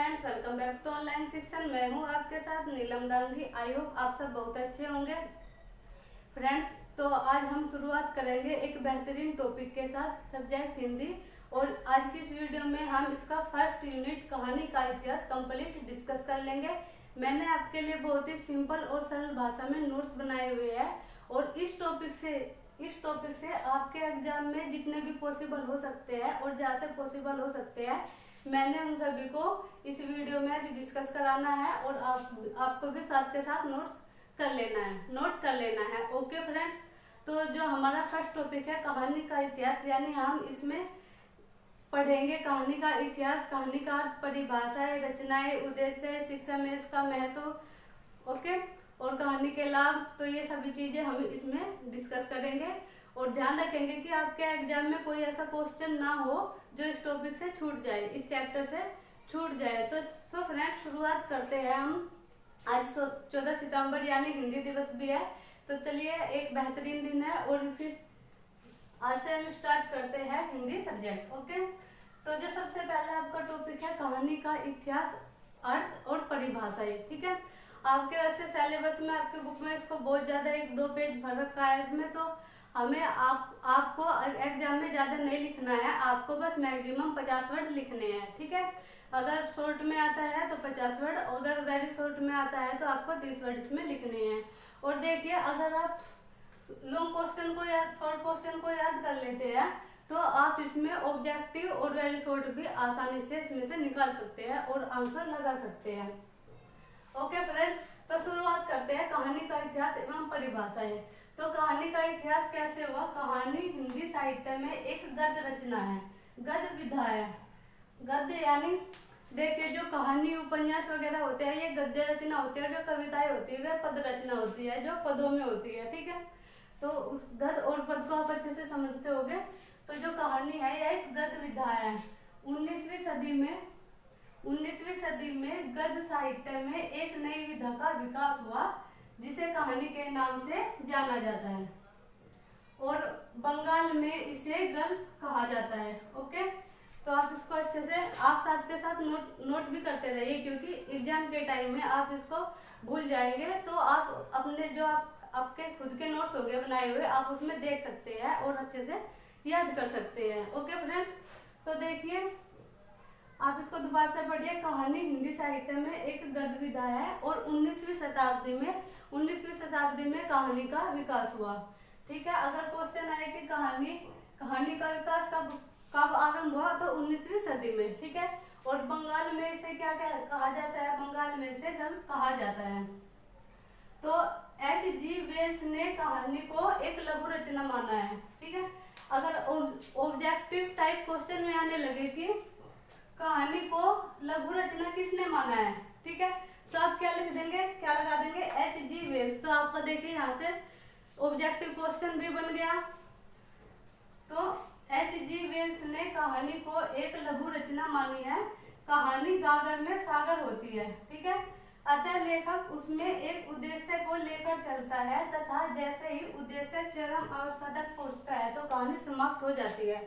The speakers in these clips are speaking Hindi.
Friends, welcome back to online Shikshan. मैं हूं आपके साथ नीलम दांगी। आई होप आप सब बहुत अच्छे होंगे। फ्रेंड्स, तो आज हम शुरुआत करेंगे एक बेहतरीन टॉपिक के साथ, सब्जेक्ट हिंदी। और आज की इस वीडियो में हम इसका फर्स्ट यूनिट कहानी का इतिहास कंप्लीट डिस्कस कर लेंगे। मैंने आपके लिए बहुत ही सिंपल और सरल भाषा में नोट्स बनाए हुए हैं और इस टॉपिक से आपके एग्जाम में जितने भी पॉसिबल हो सकते हैं और जहाँ से पॉसिबल हो सकते हैं, मैंने उन सभी को इस वीडियो में आज डिस्कस कराना है और आपको भी साथ के साथ नोट कर लेना है। ओके फ्रेंड्स, तो जो हमारा फर्स्ट टॉपिक है कहानी का इतिहास, यानी हम इसमें पढ़ेंगे कहानी का इतिहास, कहानी का परिभाषाएं, रचनाएं, उद्देश्य, शिक्षा में इसका महत्व, ओके, और कहानी के लाभ। तो ये सभी चीजें हम इसमें डिस्कस करेंगे और ध्यान रखेंगे कि आपके एग्जाम में कोई ऐसा क्वेश्चन ना हो जो इस टॉपिक से छूट जाए, इस चैप्टर से छूट जाए। तो सो फ्रेंड्स, शुरुआत करते हैं हम। आज 14 सितंबर यानी हिंदी दिवस भी है, तो चलिए एक बेहतरीन दिन है और इसी आज से हम स्टार्ट करते हैं हिंदी सब्जेक्ट। ओके, तो जो सबसे पहले आपका टॉपिक है कहानी का इतिहास, अर्थ और परिभाषाएं। ठीक है, आपके वैसे सिलेबस में आपके बुक में इसको बहुत ज्यादा 1-2 पेज भर रखा है इसमें, तो हमें आपको एग्जाम में ज्यादा नहीं लिखना है, आपको बस मैक्सिमम 50 वर्ड लिखने हैं। ठीक है, अगर शॉर्ट में आता है तो 50 वर्ड, अगर वेरी शॉर्ट में आता है तो आपको 30 वर्ड इसमें लिखने हैं। और देखिए, अगर आप लॉन्ग क्वेश्चन को या शॉर्ट क्वेश्चन को याद कर लेते हैं तो आप इसमें ऑब्जेक्टिव और वेरी शॉर्ट भी आसानी से इसमें से निकाल सकते हैं और आंसर लगा सकते हैं। ओके फ्रेंड्स, तो शुरुआत करते हैं कहानी का इतिहास एवं परिभाषाएं। तो कहानी का इतिहास कैसे हुआ? कहानी हिंदी साहित्य में एक गद्य रचना है, गद्य विधा है। गद्य यानी देखिए, जो कहानी उपन्यास वगैरह होते हैं ये गद्य रचना होती है, जो कविताएं होती है वह पद रचना होती है, जो पदों में होती है। ठीक है, तो उस गद्य और पद को आप अच्छे से समझते होंगे। तो जो कहानी है यह एक गद्य विधा है। 19वीं सदी में गद्य साहित्य में एक नई विधा का विकास हुआ जिसे कहानी के नाम से जाना जाता है और बंगाल में इसे गल्प कहा जाता है। ओके, तो आप इसको अच्छे से आप साथ के साथ नोट भी करते रहिए, क्योंकि एग्जाम के टाइम में आप इसको भूल जाएंगे तो आप अपने जो आपके खुद के नोट्स हो गए बनाए हुए, आप उसमें देख सकते हैं और अच्छे से याद कर सकते हैं। ओके फ्रेंड्स, तो देखिए आप इसको दोबारा से पढ़िए। कहानी हिंदी साहित्य में एक गद्य विधा है और 19वीं शताब्दी में कहानी का विकास हुआ। ठीक है, अगर क्वेश्चन आए कि कहानी का विकास कब आरंभ हुआ, तो 19वीं सदी में। ठीक है, और बंगाल में इसे क्या कहा जाता है? बंगाल में इसे गल्प कहा जाता है। तो H.G. वेल्स ने कहानी को एक लघु रचना माना है। ठीक है, अगर ऑब्जेक्टिव टाइप क्वेश्चन में आने लगे कि कहानी को लघु रचना किसने माना है, ठीक है, तो आप क्या लिख देंगे, क्या लगा देंगे? H.G. वेल्स। तो आपका देखिए यहाँ से ऑब्जेक्टिव क्वेश्चन भी बन गया। तो H.G. वेल्स ने कहानी को एक लघु रचना मानी है। कहानी गागर में सागर होती है। ठीक है, अतः लेखक उसमें एक उद्देश्य को लेकर चलता है तथा जैसे ही उद्देश्य चरम अवस्था तक पहुंचता है तो कहानी समाप्त हो जाती है।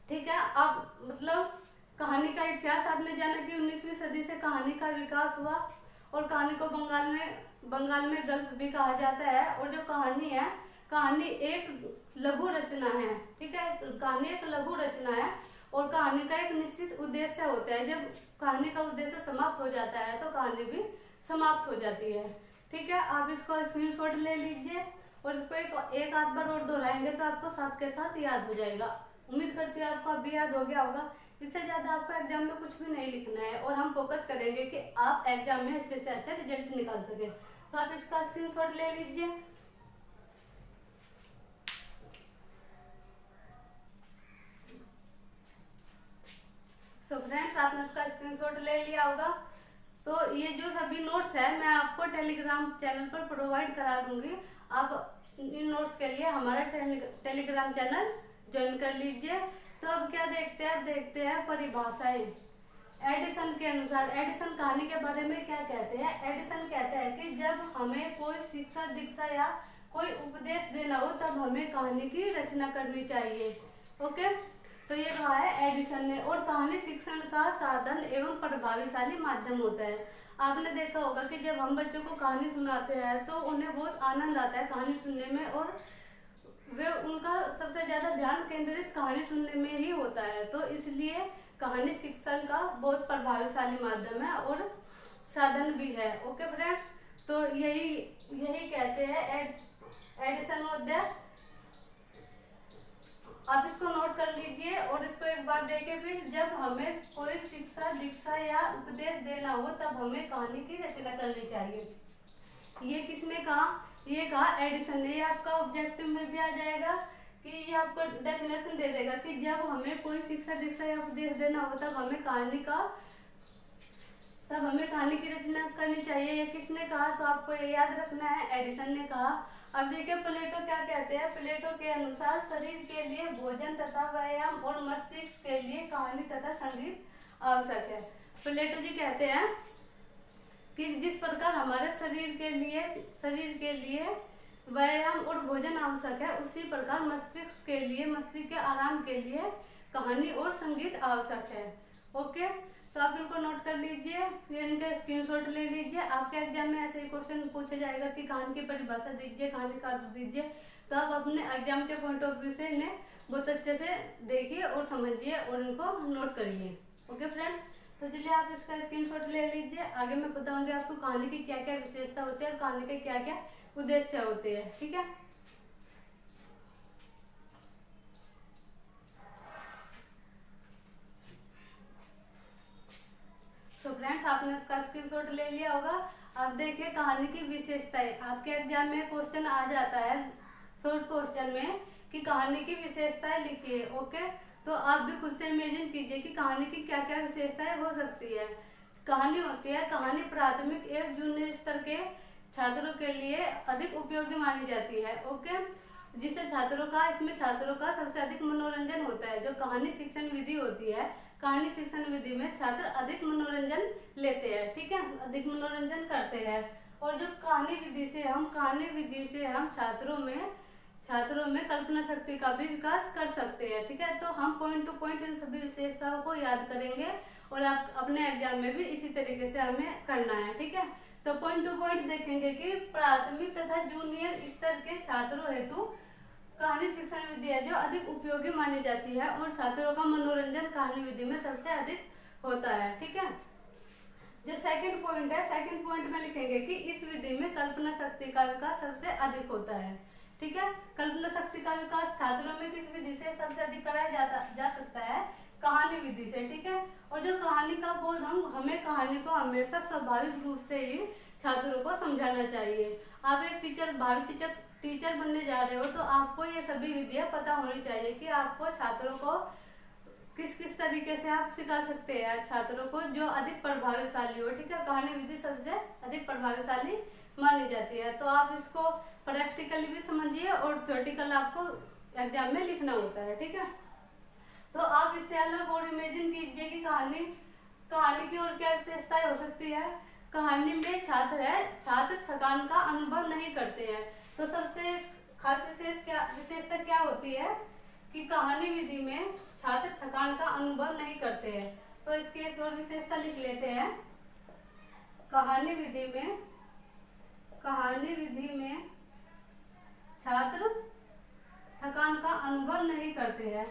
ठीक है, अब मतलब कहानी का इतिहास आपने जाना कि 19वीं सदी से कहानी का विकास हुआ और कहानी को बंगाल में गल्प भी कहा जाता है। और जो कहानी है, कहानी एक लघु रचना है। ठीक है, कहानी एक लघु रचना है और कहानी का एक निश्चित उद्देश्य होता है। जब कहानी का उद्देश्य समाप्त हो जाता है तो कहानी भी समाप्त हो जाती है। ठीक है, आप इसको स्क्रीनशॉट ले लीजिए और इसको एक आध बार और दोहराएंगे तो आपको साथ के साथ याद हो जाएगा। उम्मीद करती हूँ आपको अभी याद हो गया होगा। इससे ज़्यादा आपको एग्जाम में कुछ भी नहीं लिखना है और हम फोकस करेंगे कि आप एग्जाम में अच्छे से अच्छा रिजल्ट निकाल सके। तो आप इसका स्क्रीनशॉट ले लीजिए। सो फ्रेंड्स, आपने इसका स्क्रीनशॉट ले लिया होगा। तो ये जो सभी नोट्स है मैं आपको टेलीग्राम चैनल पर प्रोवाइड करा दूंगी। आप इन नोट्स के लिए हमारा टेलीग्राम चैनल ज्वाइन कर लीजिए। तो अब क्या देखते हैं? अब देखते हैं परिभाषाएं। एडिसन के अनुसार, एडिसन कहानी के बारे में क्या कहते हैं? एडिसन कहते हैं कि जब हमें कोई शिक्षा दीक्षा या कोई उपदेश देना हो तब हमें कहानी की रचना करनी चाहिए। ओके, तो ये कहा है एडिसन ने। और कहानी शिक्षण का साधन एवं प्रभावशाली माध्यम होता है। आपने देखा होगा कि जब हम बच्चों को कहानी सुनाते हैं तो उन्हें बहुत आनंद आता है कहानी सुनने में, और वे उनका सबसे ज़्यादा ध्यान केंद्रित कहानी सुनने में ही होता है। तो इसलिए कहानी शिक्षण का बहुत प्रभावशाली माध्यम है और साधन भी है। ओके फ्रेंड्स, तो यही यही कहते हैं एडिसन महोदय। आप इसको नोट कर लीजिए और इसको एक बार देखें। फिर जब हमें कोई शिक्षा दीक्षा या उपदेश देना हो तब हमें कहानी की रचना करनी चाहिए। ये किसने कहा? ये कहा एडिसन ने। ये आपका ऑब्जेक्टिव में भी आ जाएगा कि ये आपको डेफिनेशन दे देगा कि जब हमें कोई शिक्षा दीक्षा या उपदेश देना हो तब हमें कहानी की रचना करनी चाहिए। ये किसने कहा? तो आपको ये याद रखना है, एडिसन ने कहा। अब देखिए प्लेटो क्या कहते हैं। प्लेटो के अनुसार शरीर के लिए भोजन तथा व्यायाम और मस्तिष्क के लिए कहानी तथा संगीत आवश्यक है। प्लेटो जी कहते हैं कि जिस प्रकार हमारे शरीर के लिए व्यायाम और भोजन आवश्यक है, उसी प्रकार मस्तिष्क के आराम के लिए कहानी और संगीत आवश्यक है। ओके, तो आप इनको नोट कर लीजिए, इनके स्क्रीनशॉट ले लीजिए। आपके एग्जाम में ऐसे ही क्वेश्चन पूछा जाएगा कि कहानी की परिभाषा दीजिए, कहानी का अर्थ दीजिए। तो आप अपने एग्जाम के पॉइंट ऑफ व्यू से इन्हें बहुत अच्छे से देखिए और समझिए और इनको नोट करिए। ओके फ्रेंड्स, तो चलिए आप इसका स्क्रीनशॉट ले लीजिए। आगे मैं बताऊंगी आपको कहानी की क्या क्या विशेषता होती है और कहानी के क्या क्या उद्देश्य होते हैं। ठीक है, तो फ्रेंड्स आपने इसका स्क्रीनशॉट ले लिया होगा। अब देखिए कहानी की विशेषताएं। आपके एग्जाम में क्वेश्चन आ जाता है शॉर्ट क्वेश्चन में कि कहानी की विशेषताएं लिखिए। ओके, तो आप भी खुद से इमेजिन कीजिए कि कहानी की क्या क्या विशेषताएं हो सकती है। कहानी होती है, कहानी प्राथमिक एवं जूनियर स्तर के छात्रों के लिए अधिक उपयोगी मानी जाती है। ओके, इसमें छात्रों का सबसे अधिक मनोरंजन होता है। जो कहानी शिक्षण विधि होती है, कहानी शिक्षण विधि में छात्र अधिक मनोरंजन लेते हैं। ठीक है, अधिक मनोरंजन करते हैं। और जो कहानी विधि से हम छात्रों में कल्पना शक्ति का भी विकास कर सकते हैं। ठीक है, तो हम पॉइंट टू पॉइंट इन सभी विशेषताओं को याद करेंगे और आप अपने एग्जाम में भी इसी तरीके से हमें करना है। ठीक है, तो पॉइंट टू पॉइंट देखेंगे कि प्राथमिक तथा जूनियर स्तर के छात्रों हेतु कहानी शिक्षण विधि है जो अधिक उपयोगी मानी जाती है और छात्रों का मनोरंजन कहानी विधि में सबसे अधिक होता है। ठीक है, जो सेकंड पॉइंट में लिखेंगे कि इस विधि में कल्पना शक्ति का विकास सबसे अधिक होता है। ठीक है, कल्पना शक्ति का विकास छात्रों में किस विधि से सबसे अधिक कराया जा सकता है? कहानी विधि से। ठीक है, और जो कहानी का बोध हमें कहानी को हमेशा स्वाभाविक रूप से ही छात्रों को समझाना चाहिए। आप एक भावी टीचर बनने जा रहे हो तो आपको ये सभी विधियां पता होनी चाहिए कि आपको छात्रों को किस तरीके से आप सिखा सकते हैं छात्रों को जो अधिक प्रभावशाली हो। ठीक है, कहानी विधि सबसे अधिक प्रभावशाली मानी जाती है। तो आप इसको प्रैक्टिकली भी समझिए और थ्योरेटिकल आपको एग्जाम में लिखना होता है। ठीक है, तो आप इससे अलग और इमेजिन कीजिए कि कहानी की और क्या विशेषताएं हो सकती है। कहानी में छात्र थकान का अनुभव नहीं करते हैं। तो सबसे खास विशेषता क्या होती है कि कहानी विधि में छात्र थकान का अनुभव नहीं करते हैं। तो इसकी एक और विशेषता लिख लेते हैं। कहानी विधि में छात्र थकान का अनुभव नहीं करते हैं।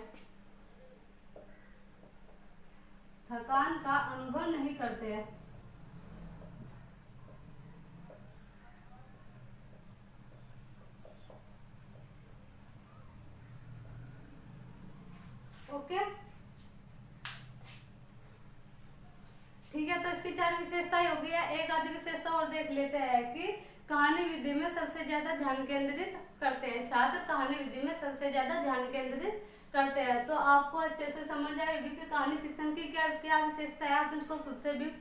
ओके, ठीक है, तो इसकी 4 विशेषताएं हो गई है। एक आधी विशेषता और देख लेते हैं कि कहानी विधि में सबसे ज्यादा ध्यान केंद्रित करते हैं छात्र। कहानी विधि में सबसे ज्यादा ध्यान केंद्रित करते हैं। तो आपको अच्छे से समझ आएगी कि कहानी शिक्षण की क्या क्या विशेषता है। आप इसको खुद से भी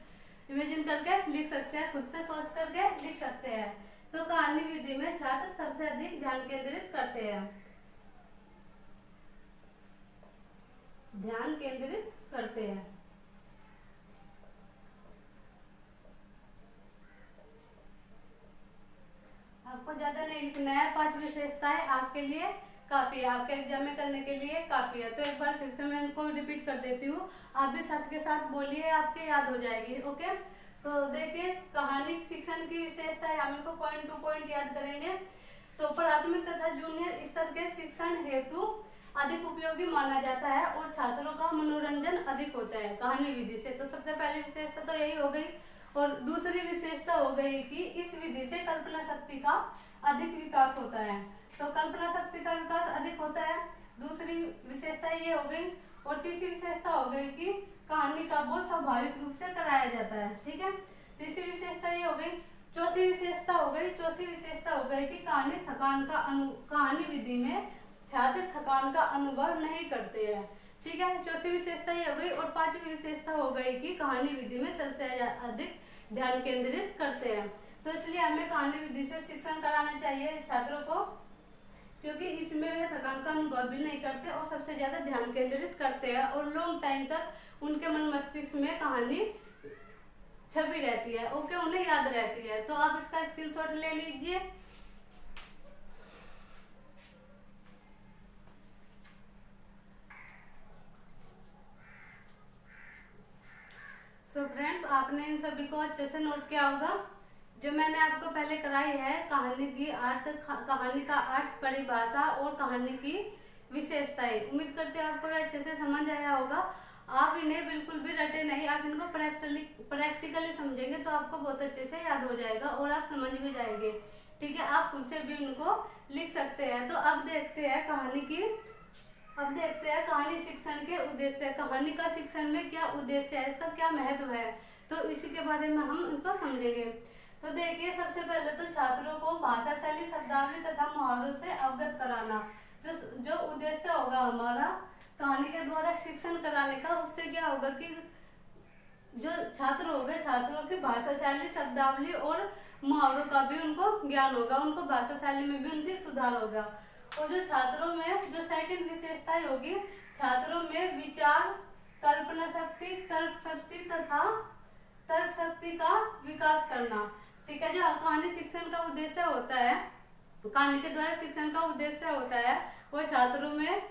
इमेजिन करके लिख सकते हैं, खुद से सोच करके लिख सकते हैं। तो कहानी विधि में छात्र सबसे अधिक ध्यान केंद्रित करते हैं। आपको ज्यादा नहीं लिखना है, 5 विशेषताएं आपके लिए काफी है, आपके एग्जाम में करने के लिए काफी है। तो एक बार फिर से मैं इनको रिपीट कर देती हूँ, आप भी साथ के साथ बोलिए, आपके याद हो जाएगी। ओके, तो देखिए कहानी शिक्षण की विशेषता है, हम इनको पॉइंट टू पॉइंट याद करेंगे। तो प्राथमिक तथा जूनियर स्तर के शिक्षण हेतु अधिक उपयोगी माना जाता है और छात्रों का मनोरंजन अधिक होता है कहानी विधि से। तो सबसे पहली विशेषता तो यही हो गई। और दूसरी विशेषता हो गई कि इस विधि से कल्पना शक्ति का अधिक विकास होता है। तो कल्पना शक्ति का विकास अधिक होता है, दूसरी विशेषता ये हो गई। और तीसरी विशेषता हो गई कि कहानी का बोध स्वाभाविक रूप से कराया जाता है। ठीक है, तीसरी विशेषता ये हो गई। चौथी विशेषता हो गई कि कहानी विधि में छात्र थकान का अनुभव नहीं करते हैं। ठीक है, चौथी विशेषता ये हो गई। और पांचवी विशेषता हो गई कि कहानी विधि में सबसे अधिक ध्यान केंद्रित करते हैं। तो इसलिए हमें कहानी विधि से शिक्षण कराना चाहिए छात्रों को, क्योंकि इसमें वे थकान का अनुभव भी नहीं करते और सबसे ज्यादा ध्यान केंद्रित करते हैं और लॉन्ग टाइम तक उनके मन मस्तिष्क में कहानी छवि रहती है। ओके, उन्हें याद रहती है। तो आप इसका स्क्रीनशॉट ले लीजिए। सो फ्रेंड्स, आपने इन सभी को अच्छे से नोट किया होगा। जो मैंने आपको पहले कराई है कहानी का अर्थ, परिभाषा और कहानी की विशेषताएं, उम्मीद करते हैं आपको अच्छे से समझ आया होगा। आप इन्हें बिल्कुल भी रटे नहीं, आप इनको प्रैक्टिकली समझेंगे तो आपको बहुत अच्छे से याद हो जाएगा और आप समझ भी जाएंगे। ठीक है, आप खुद से भी इनको लिख सकते हैं। तो अब देखते हैं कहानी शिक्षण के उद्देश्य। कहानी का शिक्षण में क्या उद्देश्य है, इसका क्या महत्व है, तो इसी के बारे में हम इनको समझेंगे। तो देखिए, सबसे पहले तो छात्रों को भाषा शैली, शब्दावली तथा मुहावरों से अवगत कराना। जो उद्देश्य होगा हमारा कहानी के द्वारा शिक्षण कराने का, उससे क्या होगा कि जो छात्र हो गए, छात्रों की भाषा शैली, शब्दावली और मुहावरों का भी उनको ज्ञान होगा, उनको भाषा शैली में भी उनकी सुधार होगा। और जो छात्रों में जो सेकंड विशेषताएं होगी, छात्रों में विचार, कल्पना शक्ति, तर्क शक्ति का विकास करना। ठीक है, जो कहानी शिक्षण का उद्देश्य होता है, कहानी के द्वारा शिक्षण का उद्देश्य होता है, वो छात्रों में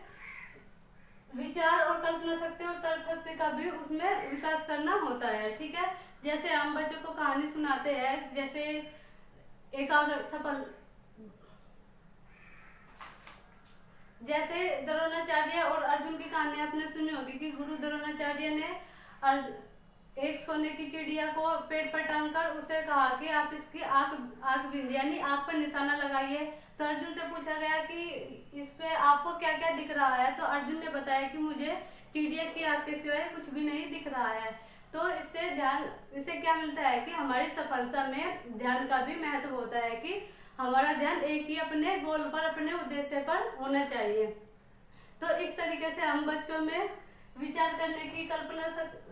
विचार और कल्पना शक्ति और तर्क शक्ति का भी उसमें विकास करना होता है। ठीक है, जैसे हम बच्चों को कहानी सुनाते हैं, जैसे जैसे द्रोणाचार्य और अर्जुन की कहानी आपने सुनी होगी कि गुरु द्रोणाचार्य ने एक सोने की चिड़िया को पेड़ पर टांगकर उसे कहा कि आप इसकी आंख बिंदी यानी आंख पर निशाना लगाइए। तो अर्जुन से पूछा गया कि इस पे आपको क्या क्या दिख रहा है, तो अर्जुन ने बताया कि मुझे चिड़िया की आंख के सिवाय कुछ भी नहीं दिख रहा है। तो इससे क्या मिलता है कि हमारी सफलता में ध्यान का भी महत्व होता है कि हमारा ध्यान एक ही अपने गोल पर, अपने उद्देश्य पर होना चाहिए। तो इस तरीके से हम बच्चों में विचार करने की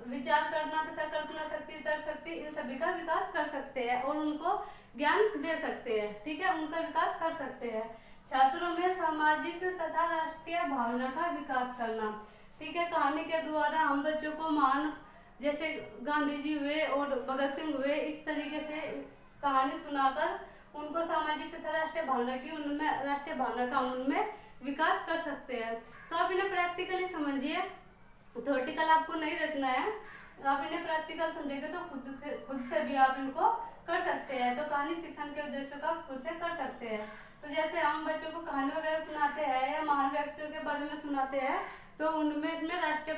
विचार करना तथा कल्पना शक्ति, तर्क शक्ति, इन सभी का विकास कर सकते हैं और उनको ज्ञान दे सकते हैं। ठीक है, उनका विकास कर सकते हैं। छात्रों में सामाजिक तथा राष्ट्रीय भावना का विकास करना। ठीक है, कहानी के द्वारा हम बच्चों को महान जैसे गांधी जी हुए और भगत सिंह हुए, इस तरीके से कहानी सुनाकर उनको सामाजिक तथा राष्ट्रीय भावना का उनमें विकास कर सकते हैं। तो आप इन्हें प्रैक्टिकली समझिए, थ्योरेटिकल आपको नहीं रटना है, आप इन्हें प्रैक्टिकल समझेंगे तो खुद से भी आप इनको कर सकते हैं। तो कहानी शिक्षण के उद्देश्य का खुद से कर सकते हैं। तो जैसे हम बच्चों को कहानी वगैरह सुनाते हैं या महान व्यक्तियों के बारे में सुनाते हैं, तो उनमें इसमें राष्ट्रीय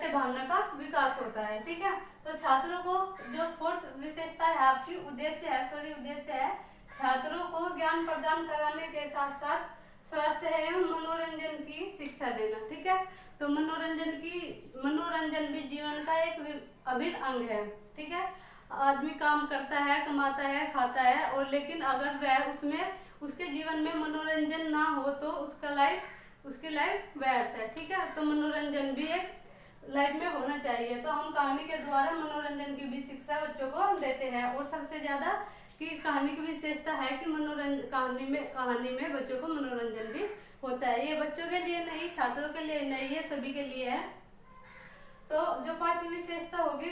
भावना का विकास होता है। ठीक है, तो छात्रों को जो फोर्थ विशेषता है आपकी उद्देश्य है छात्रों को ज्ञान प्रदान कराने के साथ साथ स्वास्थ्य एवं मनोरंजन की शिक्षा देना। ठीक है, तो मनोरंजन भी जीवन का एक अभिन्न अंग है। ठीक है, आदमी काम करता है, कमाता है, खाता है, और लेकिन अगर वह उसके जीवन में मनोरंजन ना हो तो उसकी लाइफ व्यर्थ है। ठीक है, तो मनोरंजन भी एक लाइफ में होना चाहिए। तो हम कहानी के द्वारा मनोरंजन की भी शिक्षा बच्चों को देते हैं। और सबसे ज्यादा कि कहानी की विशेषता है कि कहानी में बच्चों को मनोरंजन भी होता है। ये बच्चों के लिए नहीं, छात्रों के लिए नहीं, ये सभी के लिए है। तो जो पांचवी विशेषता होगी,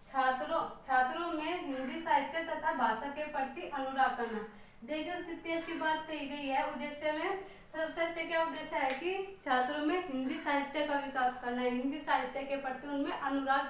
छात्रों में हिंदी साहित्य तथा भाषा के प्रति अनुराग करना। देखिए कितनी अच्छी बात कही गई है। उद्देश्य में सबसे अच्छा क्या उद्देश्य है कि छात्रों में हिंदी साहित्य का विकास करना, हिंदी साहित्य के प्रति उनमें अनुराग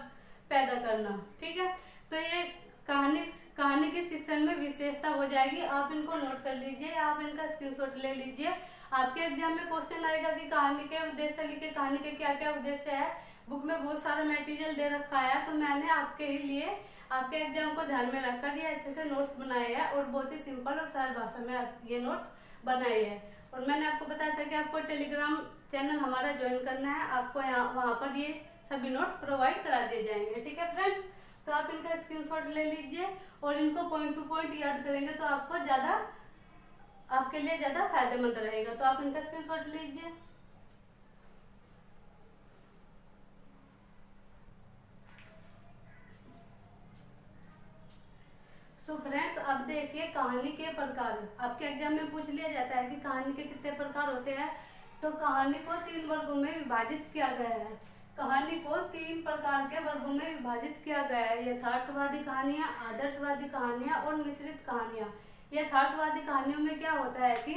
पैदा करना। ठीक है, तो ये कहानी के शिक्षण में विशेषता हो जाएगी। आप इनको नोट कर लीजिए, आप इनका स्क्रीनशॉट ले लीजिए। आपके एग्जाम में क्वेश्चन आएगा कि कहानी के उद्देश्य लिखे, कहानी के क्या क्या उद्देश्य है। बुक में बहुत सारा मटेरियल दे रखा है, तो मैंने आपके ही लिए आपके एग्जाम को ध्यान में रखकर ये अच्छे से नोट्स बनाए हैं और बहुत ही सिंपल और सरल भाषा में ये नोट्स बनाए हैं। और मैंने आपको बताया था कि आपको टेलीग्राम चैनल हमारा ज्वाइन करना है, आपको यहाँ वहाँ पर ये सभी नोट्स प्रोवाइड करा दिए जाएंगे। ठीक है फ्रेंड्स, तो आप इनका स्क्रीनशॉट ले लीजिए और इनको पॉइंट टू पॉइंट याद करेंगे तो आपको ज़्यादा, आपके लिए ज़्यादा फायदेमंद रहेगा। तो आप इनका स्क्रीनशॉट लीजिए। सो फ्रेंड्स, अब देखिए कहानी के प्रकार। आपके एग्जाम में पूछ लिया जाता है कि कहानी के कितने प्रकार होते हैं। तो कहानी को 3 वर्गों में विभाजित किया गया है। कहानी को 3 प्रकार के वर्गों में विभाजित किया गया है। यथार्थवादी कहानियां, आदर्शवादी कहानियां और मिश्रित कहानियां। यथार्थवादी कहानियों में क्या होता है कि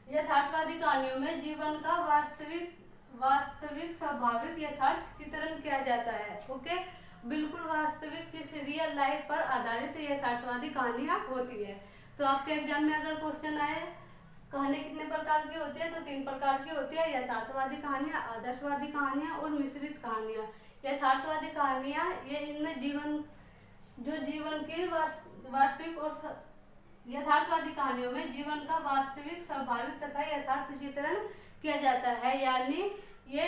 यथार्थवादी कहानियों में जीवन का वास्तविक स्वाभाविक यथार्थ चित्रण किया जाता है। ओके, बिल्कुल वास्तविक किसी रियल लाइफ पर आधारित यथार्थवादी कहानियां होती है। तो आपके एग्जाम में अगर क्वेश्चन आए कहानी कितने प्रकार की होती है, तो 3 प्रकार की होती है। यथार्थवादी कहानियां, आदर्शवादी कहानियां और मिश्रित कहानियां। यथार्थवादी कहानियां ये इनमें जीवन की वास्तविक और यथार्थवादी कहानियों में जीवन का वास्तविक स्वाभाविक तथा यथार्थ चित्रण किया जाता है, यानी ये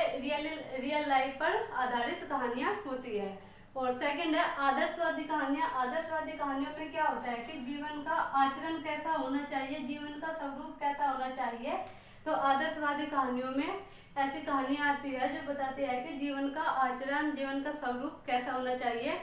रियल लाइफ पर आधारित कहानियां होती है। और सेकंड है आदर्शवादी कहानियां। आदर्शवादी कहानियों में क्या होता है कि जीवन का आचरण कैसा होना चाहिए, जीवन का स्वरूप कैसा होना चाहिए। तो आदर्शवादी कहानियों में ऐसी कहानियां आती है जो बताती है कि जीवन का आचरण, जीवन का स्वरूप कैसा होना चाहिए।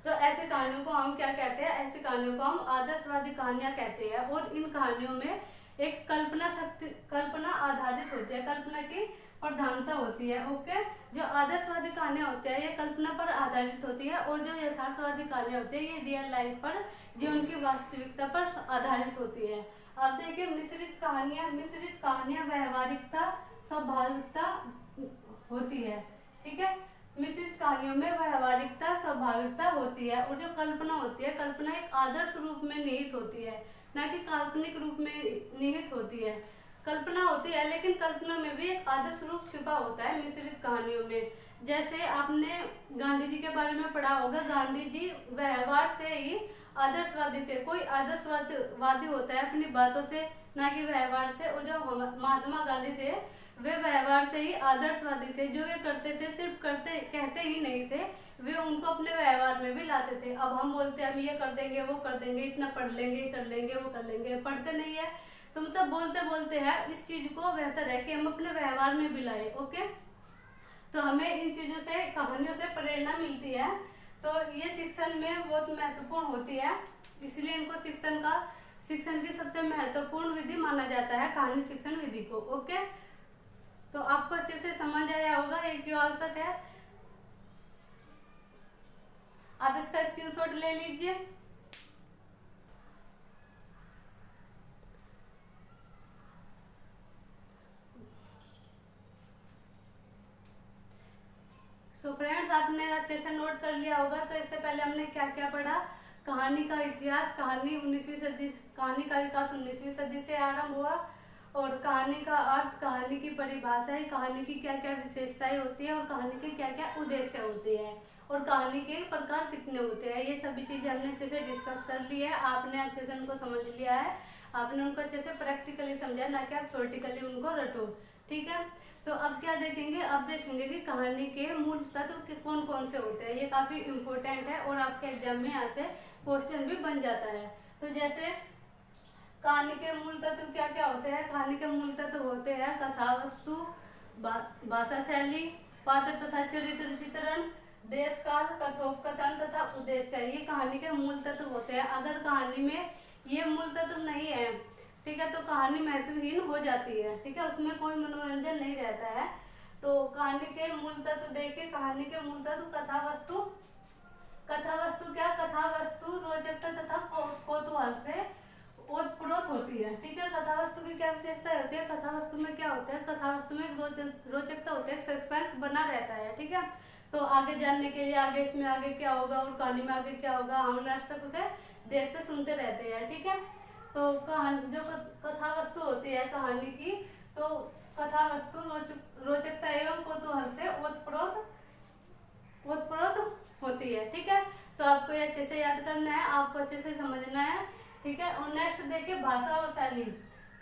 तो ऐसी कहानियों को हम क्या कहते हैं, ऐसी कहानियों को हम आदर्शवादी कहानियां कहते हैं। और इन कहानियों में एक कल्पना आधारित होती है, कल्पना की प्रधानता होती है। ओके, जो आदर्शवादी कहानियां होती है ये कल्पना पर आधारित होती है और जो यथार्थवादी कहानियां होती है ये रियल लाइफ पर, जीवन की वास्तविकता पर आधारित होती है। अब देखिए मिश्रित कहानियां व्यवहारिकता, स्वाभाविकता होती है। ठीक है, मिश्रित कहानियों में व्यवहारिकता, स्वाभाविकता होती है। और जो कल्पना होती है, कल्पना एक आदर्श रूप में निहित होती है, न कि काल्पनिक रूप में निहित होती है। कल्पना होती है लेकिन कल्पना में भी एक आदर्श रूप छिपा होता है मिश्रित कहानियों में। जैसे आपने गांधी जी के बारे में पढ़ा होगा, गांधी जी व्यवहार से ही आदर्शवादी थे। कोई आदर्शवादी होता है अपनी बातों से, ना कि व्यवहार से। और जो महात्मा गांधी थे वे व्यवहार से ही आदर्शवादी थे। जो वे करते थे सिर्फ कहते ही नहीं थे, वे उनको अपने व्यवहार में भी लाते थे। अब हम बोलते हैं हम ये कर देंगे, वो कर देंगे, इतना पढ़ लेंगे, कर लेंगे, वो कर लेंगे, पढ़ते नहीं है। तो मतलब बोलते बोलते है इस चीज को बेहतर है कि हम अपने व्यवहार में भी लाए। ओके, तो हमें इन चीजों से, कहानियों से प्रेरणा मिलती है। तो ये शिक्षण में बहुत महत्वपूर्ण होती है, इसलिए इनको शिक्षण की सबसे महत्वपूर्ण विधि माना जाता है, कहानी शिक्षण विधि को। ओके, तो आपको अच्छे से समझ आया होगा ये क्यों आवश्यक है। आप इसका स्क्रीनशॉट ले लीजिए। सो फ्रेंड्स, आपने अच्छे से नोट कर लिया होगा। तो इससे पहले हमने क्या क्या पढ़ा, कहानी का इतिहास, कहानी का विकास 19वीं सदी से आरंभ हुआ। और कहानी का अर्थ, कहानी की परिभाषा, कहानी की क्या क्या विशेषताएं होती है और कहानी के क्या क्या उद्देश्य होते हैं और कहानी के प्रकार कितने होते हैं, ये सभी चीजें हमने अच्छे से डिस्कस कर ली है। आपने अच्छे से उनको समझ लिया है, आपने उनको अच्छे से प्रैक्टिकली समझा, ना कि आप थ्योरेटिकली उनको रटो। ठीक है, तो अब क्या देखेंगे, अब देखेंगे कि कहानी के मूल तत्व कौन कौन से होते हैं। ये काफी इम्पोर्टेंट है और आपके एग्जाम में यहाँ से क्वेश्चन भी बन जाता है। तो जैसे कहानी के मूल तत्व क्या क्या होते हैं। कहानी के मूल तत्व होते हैं कथा वस्तु, भाषा शैली, पात्र तथा चरित्र चित्रण, देश काल, कथोपकथन तथा उद्देश्य। ये कहानी के मूल तत्व होते हैं। अगर कहानी में ये मूल तत्व नहीं है, ठीक है, तो कहानी महत्वहीन हो जाती है। ठीक है, उसमें कोई मनोरंजन नहीं रहता है। तो कहानी के मूल तत्व देखिए, कहानी के मूल तत्व कथा वस्तु क्या, कथा वस्तु रोचकता तथा कौतूहल से ओतप्रोत होती है। ठीक है, कथा वस्तु की क्या विशेषता होती है, कथा वस्तु में क्या होता है, कथा वस्तु में रोचकता होती है, सस्पेंस बना रहता है। ठीक है, तो आगे जानने के लिए आगे इसमें आगे क्या होगा और कहानी में आगे क्या होगा, हम लास्ट तक उसे देखते सुनते रहते हैं। ठीक है, तो कहानी जो कथा वस्तु होती है कहानी की, तो कथा वस्तु रोचकता एवं कौतूहल से ओतप्रोत होती है। ठीक है, तो आपको ये अच्छे से याद करना है, आपको अच्छे से समझना है। ठीक है, और नेक्स्ट देखिए भाषा और शैली।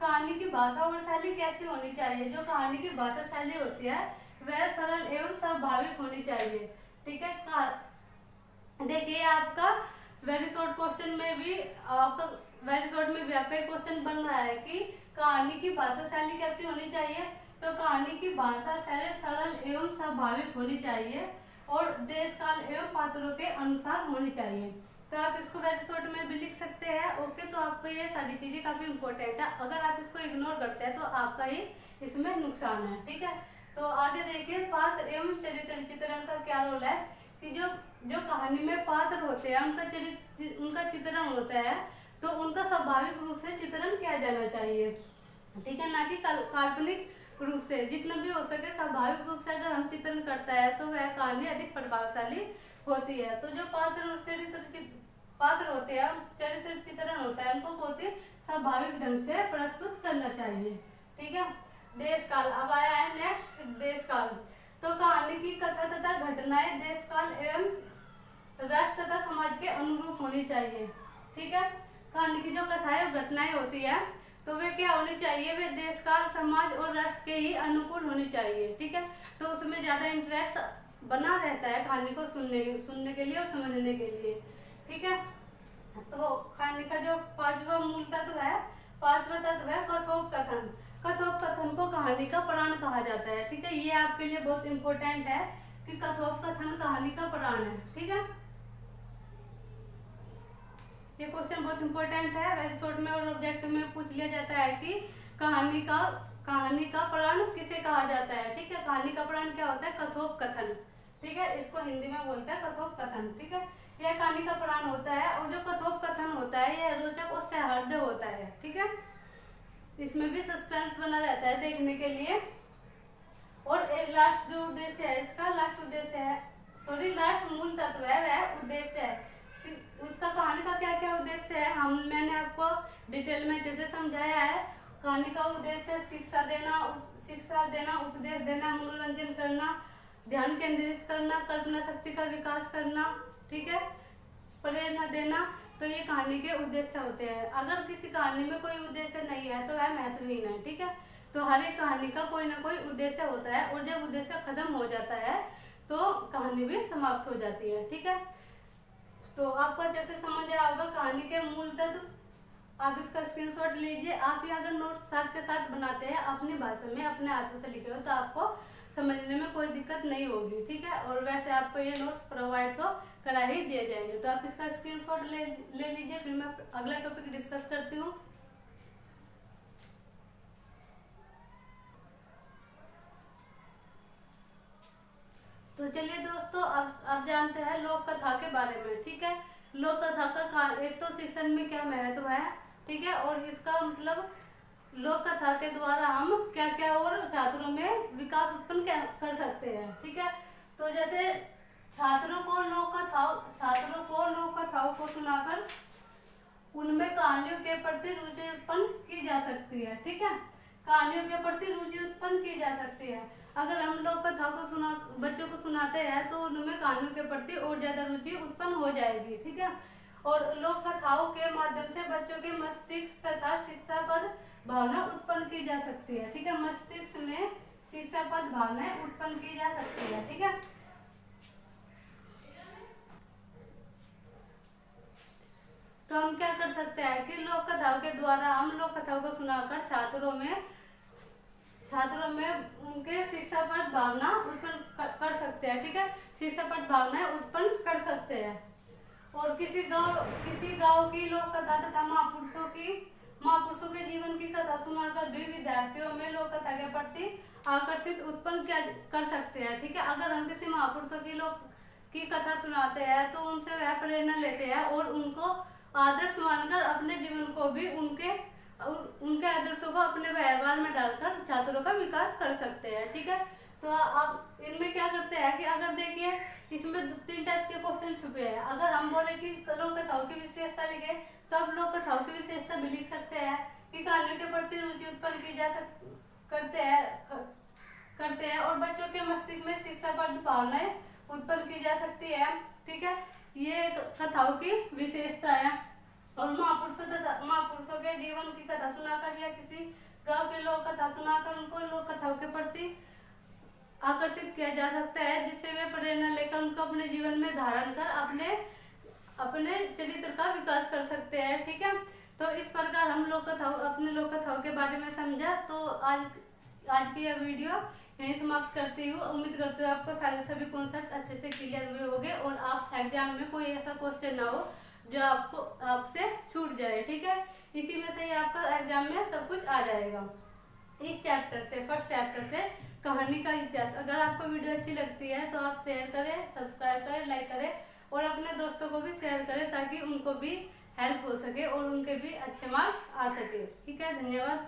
कहानी की भाषा और शैली कैसी होनी चाहिए, जो कहानी की भाषा शैली होती है वह सरल एवं स्वाभाविक होनी चाहिए। ठीक है, देखिए आपका वेरी शॉर्ट क्वेश्चन में भी आपका एक क्वेश्चन बन रहा है कि कहानी की भाषा शैली कैसी होनी चाहिए, तो कहानी की भाषा शैली सरल एवं स्वाभाविक होनी चाहिए और देश काल एवं पात्रों के अनुसार होनी चाहिए। तो आप इसको वेरी शॉर्ट में भी लिख सकते हैं। ओके, तो आपको ये सारी चीजें काफी इंपॉर्टेंट है, अगर आप इसको इग्नोर करते हैं तो आपका ही इसमें नुकसान है। ठीक है, तो आगे देखिए पात्र एवं चरित्र चित्रण का क्या रोल है, कि जो कहानी में पात्र होते हैं उनका चित्रण होता है, तो उनका स्वाभाविक रूप से चित्रण किया जाना चाहिए। ठीक है, ना कि काल्पनिक रूप से, जितना भी हो सके स्वाभाविक रूप से अगर हम चित्रण करता है तो वह कहानी अधिक प्रभावशाली होती है। तो जो पात्र होते हैं, चरित्र चित्रण होता है, उनको बहुत ही स्वाभाविक ढंग से प्रस्तुत करना चाहिए। ठीक है, देश काल अब आया है नेक्स्ट, देश काल। तो कहानी की कथा तथा घटनाएं देश काल एवं राष्ट्र तथा समाज के अनुरूप होनी चाहिए। ठीक है, कहानी की जो कथाएं और घटनाएं होती है तो वे क्या होनी चाहिए, वे देश काल समाज और राष्ट्र के ही अनुकूल होनी चाहिए। ठीक है, तो उसमें ज्यादा इंटरेस्ट बना रहता है कहानी को सुनने के लिए और समझने के लिए। ठीक है, तो कहानी का जो पांचवा तत्व है कथोपकथन। कथोपकथन को कहानी का प्राण कहा जाता है। ठीक है, ये आपके लिए बहुत इंपॉर्टेंट है कि कथोपकथन कहानी का प्राण है। ठीक है, ये क्वेश्चन बहुत इंपॉर्टेंट है, वेरी शॉर्ट में और ऑब्जेक्ट में पूछ लिया जाता है कि कहानी का प्राण किसे कहा जाता है। ठीक है, कहानी का प्राण क्या होता है, कथोपकथन। ठीक है, इसको हिंदी में बोलते हैं कथोपकथन। ठीक है, यह कहानी का प्राण होता है और जो कथोपकथन होता है यह रोचक और सौहार्द होता है। ठीक है, इसमें भी सस्पेंस बना रहता है देखने के लिए। और एक लास्ट जो उद्देश्य है इसका, लास्ट मूल तत्व है वह उद्देश्य है। उसका कहानी का क्या क्या उद्देश्य है, मैंने आपको डिटेल में जैसे समझाया है। कहानी का उद्देश्य शिक्षा देना, उपदेश देना, मनोरंजन करना, ध्यान केंद्रित करना, कल्पना शक्ति का विकास करना। ठीक है, प्रेरणा देना, तो ये कहानी के उद्देश्य होते हैं। अगर किसी कहानी में कोई उद्देश्य नहीं है तो वह महत्वहीन है। ठीक है, तो हर एक कहानी का कोई ना कोई उद्देश्य होता है और जब उद्देश्य खत्म हो जाता है तो कहानी भी समाप्त हो जाती है। ठीक है, तो आपको अच्छे से समझ आया होगा कहानी के मूल तत्व। आप इसका स्क्रीनशॉट लीजिए, आप ही अगर नोट साथ के साथ बनाते हैं अपनी भाषा में अपने हाथों से लिखे हो तो आपको समझने में कोई दिक्कत नहीं होगी। ठीक है, और वैसे आपको ये नोट्स प्रोवाइड तो करा ही दिए जाएंगे, तो आप इसका स्क्रीनशॉट ले लीजिए। फिर मैं अगला टॉपिक डिस्कस करती हूँ। तो चलिए दोस्तों, अब जानते हैं लोक कथा के बारे में। ठीक है, लोक कथा का एक तो शिक्षण में क्या महत्व है। ठीक है, और इसका मतलब लोक कथा के द्वारा हम क्या क्या और छात्रों में विकास उत्पन्न कर सकते हैं। ठीक है, तो जैसे छात्रों को लोक कथाओं को सुनाकर उनमें कहानियों के प्रति रुचि उत्पन्न की जा सकती है। ठीक है, कहानियों के प्रति रुचि उत्पन्न की जा सकती है। अगर हम लोक कथा को बच्चों को सुनाते हैं तो उनमें कहानियों के प्रति और ज्यादा रुचि उत्पन्न हो जाएगी। ठीक है, और लोक कथाओं के माध्यम से बच्चों के मस्तिष्क तथा शिक्षापद भावना उत्पन्न की जा सकती है। ठीक है, मस्तिष्क में शिक्षापद भावनाएं उत्पन्न की जा सकती है। ठीक है, तो हम क्या कर सकते हैं कि लोक कथाओं के द्वारा हम लोक कथाओं को सुनाकर छात्रों में उनके शिक्षापद भावना उत्पन्न कर सकते हैं। ठीक है, शिक्षापद भावनाएं उत्पन्न कर सकते हैं। और किसी गांव की लोक कथा तथा महापुरुषों के जीवन की कथा सुनाकर भी विद्यार्थियों में लोक कथा के प्रति आकर्षित उत्पन्न कर सकते हैं। ठीक है, अगर हम किसी महापुरुषों की कथा सुनाते हैं तो उनसे वह प्रेरणा लेते हैं और उनको आदर्श मानकर अपने जीवन को भी उनके आदर्शों को अपने व्यवहार में डालकर छात्रों का विकास कर सकते हैं। ठीक है, तो आप इनमें क्या करते हैं कि अगर देखिए इसमें 3 टाइप के क्वेश्चन छुपे हैं। अगर हम बोले कि लोक कथाओं की विशेषता लिखे तो आप लोक कथाओं की विशेषता भी लिख सकते हैं कि कहानियों के प्रति रुचि उत्पन्न की जा करते हैं और बच्चों के मस्तिष्क में शिक्षाप्रद भावनाएं उत्पन्न की जा सकती है। ठीक है, ये कथाओं की विशेषता है। और महापुरुषों के जीवन की कथा सुनाकर या किसी गांव के लोक कथा सुनाकर उनको लोक कथाओं के प्रति आकर्षित किया जा सकता है, जिससे वे प्रेरणा लेकर उनको अपने जीवन में धारण कर अपने चरित्र का विकास कर सकते हैं। ठीक है, तो इस प्रकार हम अपने लोक कथाओं के बारे में समझा। तो आज की यह वीडियो यही समाप्त करती हूँ। उम्मीद करती हूँ आपको सभी कॉन्सेप्ट अच्छे से क्लियर हुए होंगे और आप एग्जाम में कोई ऐसा क्वेश्चन ना हो जो आपसे छूट जाए। ठीक है, इसी में से ही आपका एग्जाम में सब कुछ आ जाएगा। इस चैप्टर से, फर्स्ट चैप्टर से कहानी का इतिहास। अगर आपको वीडियो अच्छी लगती है तो आप शेयर करें, सब्सक्राइब करें, लाइक करें और अपने दोस्तों को भी शेयर करें ताकि उनको भी हेल्प हो सके और उनके भी अच्छे मार्क्स आ सके। ठीक है, धन्यवाद।